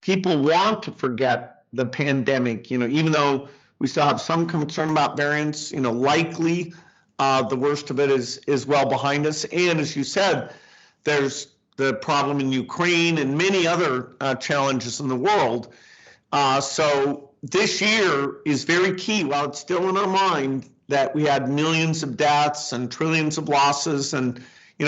people want to forget the pandemic, even though we still have some concern about variants, likely the worst of it is well behind us. And as you said, there's the problem in Ukraine and many other challenges in the world. So this year is very key. While it's still in our mind that we had millions of deaths and trillions of losses and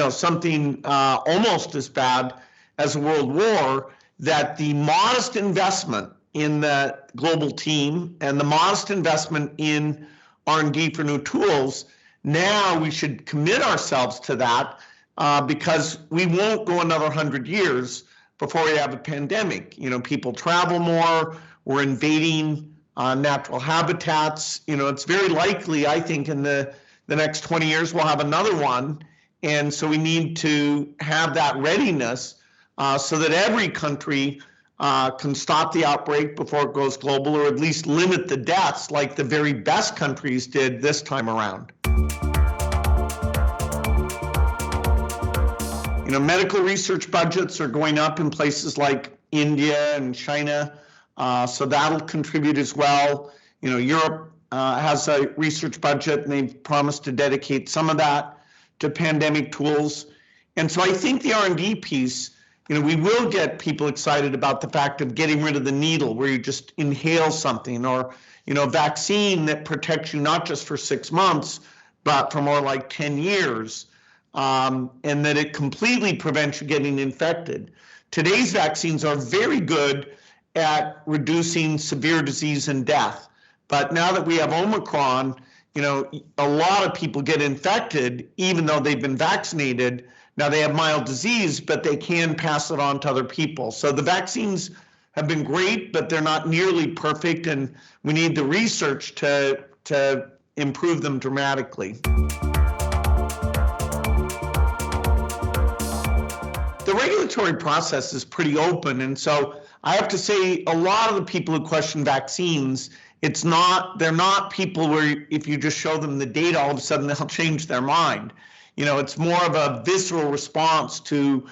something almost as bad as a world war, that the modest investment in the global team and the modest investment in R&D for new tools, now we should commit ourselves to that because we won't go another 100 years before we have a pandemic. People travel more, we're invading natural habitats. It's very likely, I think, in the next 20 years we'll have another one. And so we need to have that readiness so that every country can stop the outbreak before it goes global, or at least limit the deaths like the very best countries did this time around. Medical research budgets are going up in places like India and China, so that'll contribute as well. Europe has a research budget, and they've promised to dedicate some of that to pandemic tools. And so I think the R&D piece, we will get people excited about the fact of getting rid of the needle where you just inhale something, or, a vaccine that protects you not just for 6 months, but for more like 10 years, and that it completely prevents you getting infected. Today's vaccines are very good at reducing severe disease and death. But now that we have Omicron, a lot of people get infected even though they've been vaccinated. Now they have mild disease, but they can pass it on to other people. So the vaccines have been great, but they're not nearly perfect, and we need the research to improve them dramatically. The regulatory process is pretty open, and so I have to say a lot of the people who question vaccines, they're not people where if you just show them the data, all of a sudden they'll change their mind. It's more of a visceral response to,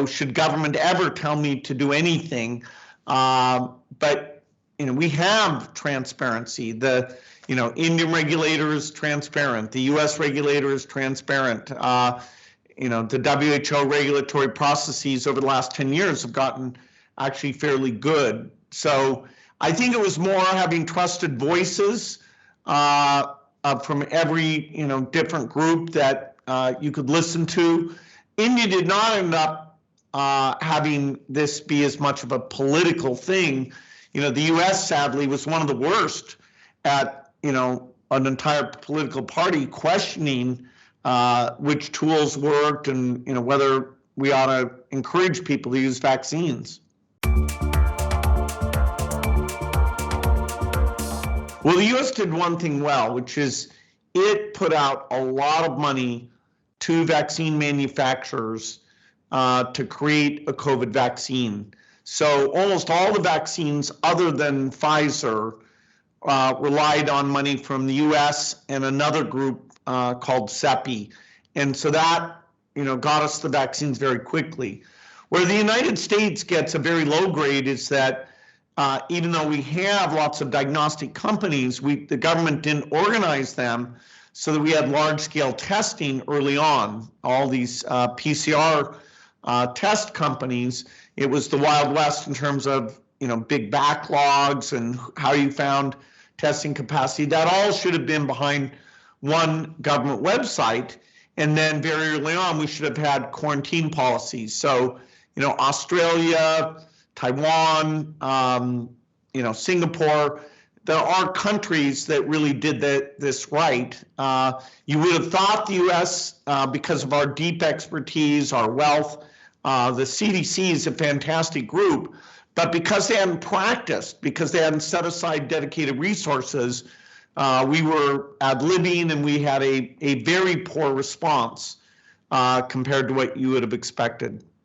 should government ever tell me to do anything? But we have transparency. The Indian regulator is transparent. The U.S. regulator is transparent. The WHO regulatory processes over the last 10 years have gotten actually fairly good. So I think it was more having trusted voices from every different group that you could listen to. India did not end up having this be as much of a political thing. The U.S. sadly was one of the worst at an entire political party questioning which tools worked and whether we ought to encourage people to use vaccines. Well, the U.S. did one thing well, which is it put out a lot of money to vaccine manufacturers to create a COVID vaccine. So almost all the vaccines other than Pfizer relied on money from the U.S. and another group called CEPI. And so that got us the vaccines very quickly. Where the United States gets a very low grade is that even though we have lots of diagnostic companies, the government didn't organize them so that we had large-scale testing early on. All these PCR test companies, it was the Wild West in terms of big backlogs and how you found testing capacity. That all should have been behind one government website, and then very early on we should have had quarantine policies. So Australia, Taiwan, Singapore, there are countries that really did this right. You would have thought the U.S., because of our deep expertise, our wealth, the CDC is a fantastic group, but because they hadn't practiced, because they hadn't set aside dedicated resources, we were ad-libbing and we had a very poor response compared to what you would have expected.